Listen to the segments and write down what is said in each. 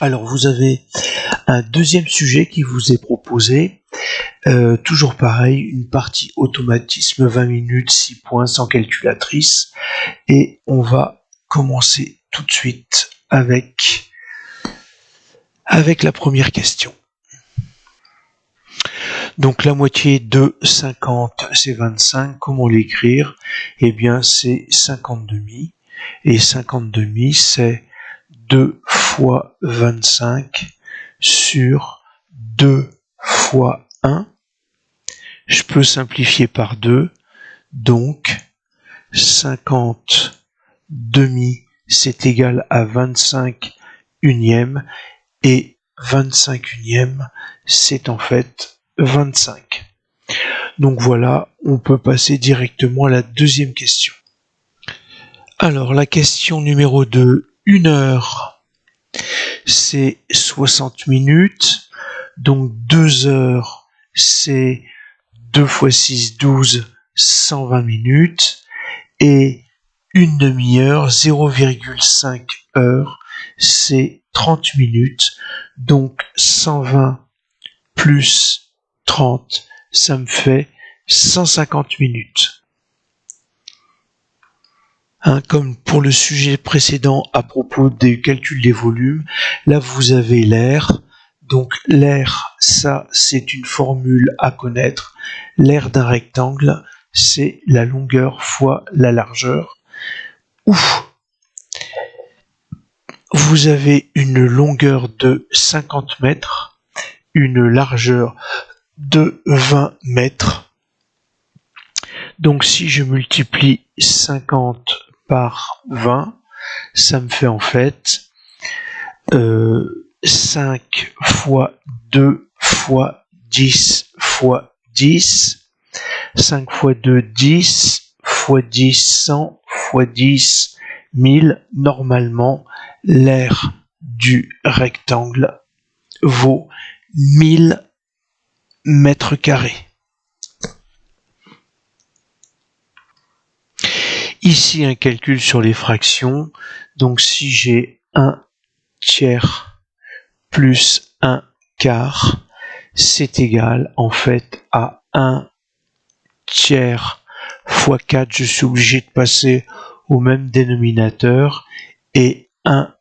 Alors vous avez un deuxième sujet qui vous est proposé, toujours pareil, une partie automatisme 20 minutes, 6 points sans calculatrice, et on va commencer tout de suite avec la première question. Donc la moitié de 50 c'est 25, comment l'écrire? Eh bien c'est 50/2, et 50/2 c'est 2 fois 25 sur 2 fois 1. Je peux simplifier par 2, donc 50/2 c'est égal à 25 unièmes, et 25 unièmes c'est en fait 25. Donc voilà, on peut passer directement à la deuxième question. Alors la question numéro 2, 1 heure, c'est 60 minutes, donc 2 heures, c'est 2 fois 6, 12, 120 minutes, et une demi-heure, 0,5 heures, c'est 30 minutes, donc 120 plus 30, ça me fait 150 minutes. Comme pour le sujet précédent à propos des calculs des volumes, là vous avez l'air. Donc l'air, ça c'est une formule à connaître. L'air d'un rectangle, c'est la longueur fois la largeur. Vous avez une longueur de 50 mètres, une largeur de 20 mètres. Donc si je multiplie 50 par 20, ça me fait en fait 5 fois 2 fois 10 fois 10. 5 fois 2, 10, fois 10, 100, fois 10, 1000. Normalement, l'aire du rectangle vaut 1000 mètres carrés. Ici, un calcul sur les fractions. Donc, si j'ai 1 tiers plus 1 quart, c'est égal en fait à 1 tiers fois 4, je suis obligé de passer au même dénominateur, et 1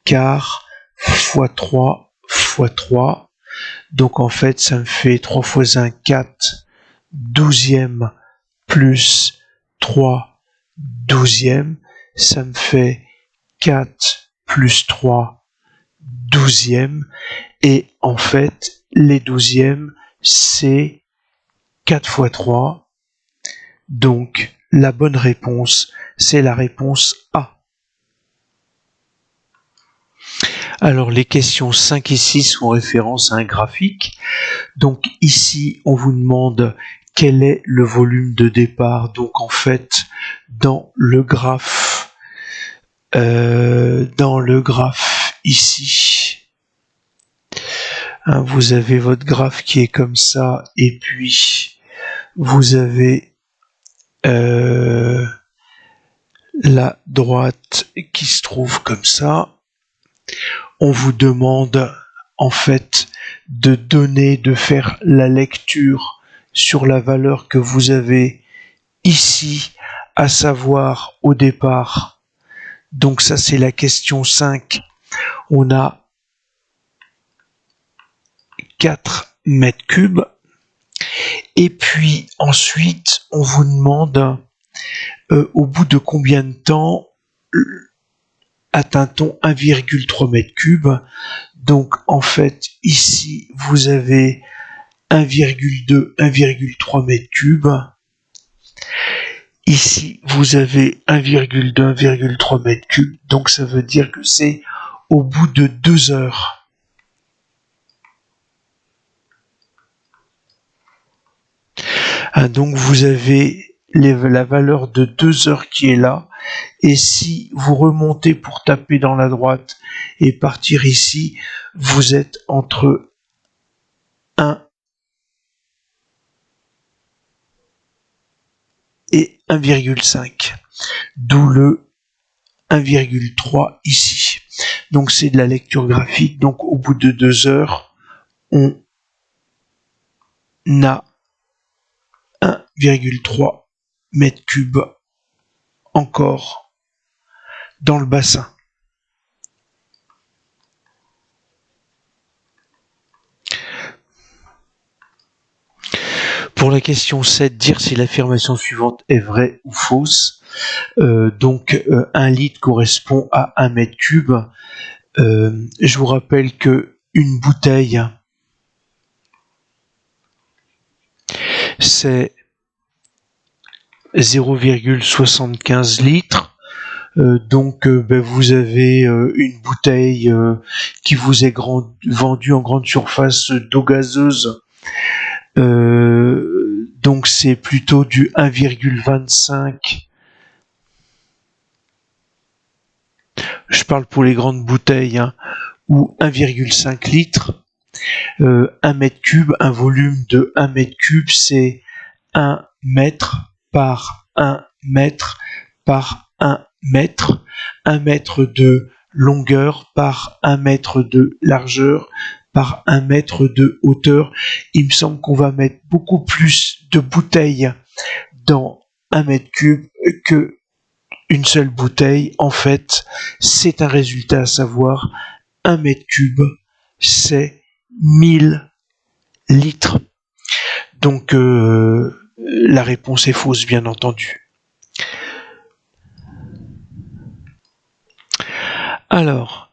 quart fois 3 fois 3. Donc en fait, ça me fait 3 fois 1, 4 douzièmes plus 3 douzièmes. Ça me fait 4 plus 3 douzièmes. Et en fait, les douzièmes, c'est 4 fois 3. Donc, la bonne réponse, c'est la réponse A. Alors, les questions 5 et 6 font référence à un graphique. Donc, ici, on vous demande quel est le volume de départ. Donc, en fait, dans le graphe ici, vous avez votre graphe qui est comme ça, et puis vous avez la droite qui se trouve comme ça. On vous demande en fait de faire la lecture sur la valeur que vous avez ici, à savoir au départ. Donc ça c'est la question 5. On a 4 mètres cubes. Et puis ensuite, on vous demande au bout de combien de temps atteint-on 1,3 mètre cube. Donc en fait, ici, vous avez 1,2, 1,3 mètre cube. Ici, vous avez 1,2, 1,3 mètre cube. Donc ça veut dire que c'est au bout de 2 heures. Donc vous avez la valeur de 2 heures qui est là, et si vous remontez pour taper dans la droite et partir ici, vous êtes entre 1 et 1,5, d'où le 1,3 ici. Donc c'est de la lecture graphique. Donc au bout de 2 heures, on a 1,3 mètres cubes encore dans le bassin. Pour la question 7, dire si l'affirmation suivante est vraie ou fausse. Donc 1 litre correspond à 1 mètre cube. Je vous rappelle que une bouteille, c'est 0,75 litres. Donc vous avez une bouteille qui vous est vendue en grande surface d'eau gazeuse. Donc c'est plutôt du 1,25. Je parle pour les grandes bouteilles, hein, ou 1,5 litres. 1 mètre cube, un volume de 1 mètre cube, c'est 1 mètre par 1 mètre par 1 mètre. 1 mètre de longueur par 1 mètre de largeur par 1 mètre de hauteur. Il me semble qu'on va mettre beaucoup plus de bouteilles dans 1 mètre cube que une seule bouteille. En fait, c'est un résultat à savoir, 1 mètre cube, c'est 1000 litres. Donc, la réponse est fausse, bien entendu. Alors,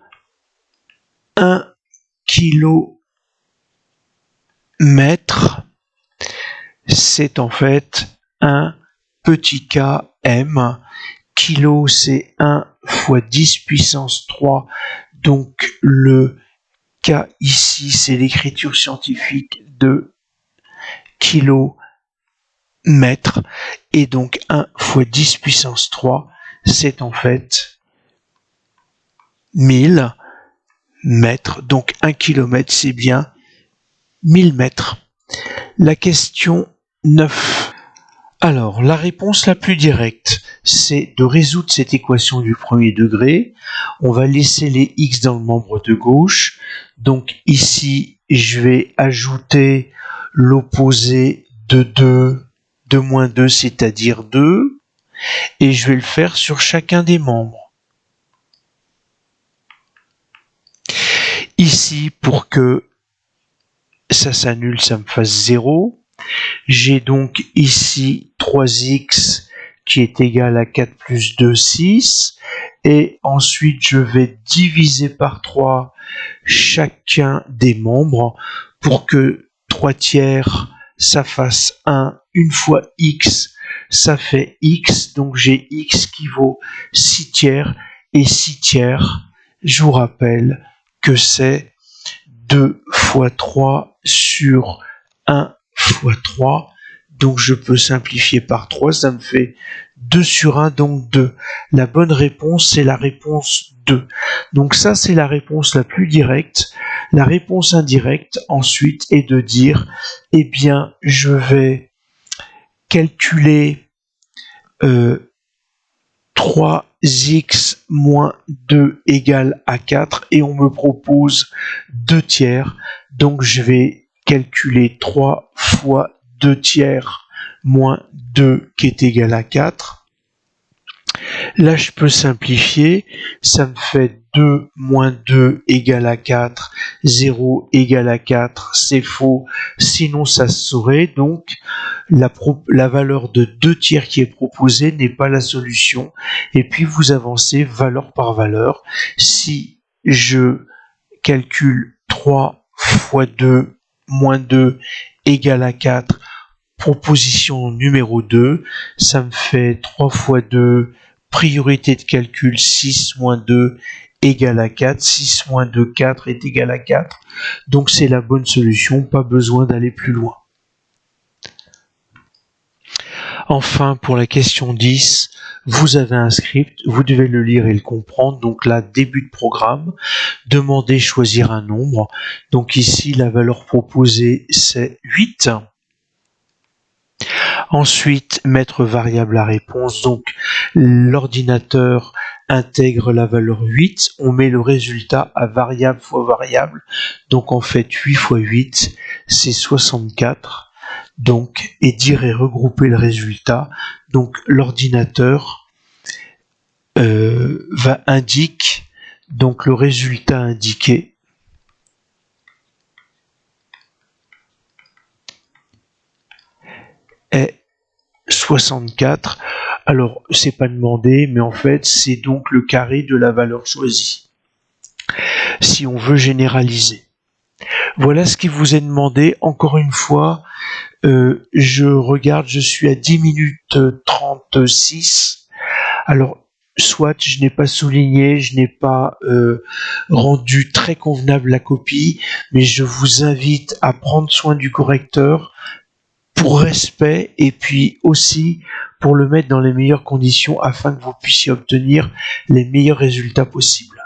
1 kilomètre, c'est en fait un petit km. Kilo, c'est 1 fois 10 puissance 3. Donc, le K ici, c'est l'écriture scientifique de kilomètre. Et donc, 1 fois 10 puissance 3, c'est en fait 1000 mètres. Donc, 1 kilomètre, c'est bien 1000 mètres. La question 9. Alors, la réponse la plus directe, c'est de résoudre cette équation du premier degré. On va laisser les x dans le membre de gauche. Donc ici, je vais ajouter l'opposé de moins 2, c'est-à-dire 2. Et je vais le faire sur chacun des membres. Ici, pour que ça s'annule, ça me fasse 0. J'ai donc ici 3x qui est égal à 4 plus 2, 6. Et ensuite, je vais diviser par 3 chacun des membres pour que 3 tiers, ça fasse 1. Une fois x, ça fait x. Donc j'ai x qui vaut 6 tiers. Et 6 tiers, je vous rappelle que c'est 2 fois 3 sur 1 fois 3, donc je peux simplifier par 3, ça me fait 2 sur 1, donc 2. La bonne réponse, c'est la réponse 2. Donc ça, c'est la réponse la plus directe. La réponse indirecte, ensuite, est de dire, eh bien, je vais calculer 3x moins 2 égale à 4, et on me propose 2 tiers, donc je vais calculer 3 fois 2 tiers moins 2 qui est égal à 4. Là, je peux simplifier. Ça me fait 2 moins 2 égale à 4. 0 égale à 4. C'est faux. Sinon, ça se saurait. Donc, la valeur de 2 tiers qui est proposée n'est pas la solution. Et puis, vous avancez valeur par valeur. Si je calcule 3 fois 2 moins 2 égale à 4, proposition numéro 2, ça me fait 3 fois 2, priorité de calcul 6 moins 2 égale à 4, 6 moins 2, 4 est égal à 4, donc c'est la bonne solution, pas besoin d'aller plus loin. Enfin, pour la question 10, vous avez un script, vous devez le lire et le comprendre. Donc là, début de programme, demandez choisir un nombre. Donc ici, la valeur proposée, c'est 8. Ensuite, mettre variable à réponse. Donc l'ordinateur intègre la valeur 8, on met le résultat à variable fois variable, donc en fait 8 fois 8, c'est 64, donc, et dire et regrouper le résultat, donc l'ordinateur indique donc le résultat indiqué est 64. Alors, c'est pas demandé, mais en fait, c'est donc le carré de la valeur choisie. Si on veut généraliser. Voilà ce qui vous est demandé. Encore une fois, je regarde, je suis à 10 minutes 36. Alors, soit je n'ai pas souligné, je n'ai pas rendu très convenable la copie, mais je vous invite à prendre soin du correcteur pour respect et puis aussi pour le mettre dans les meilleures conditions afin que vous puissiez obtenir les meilleurs résultats possibles.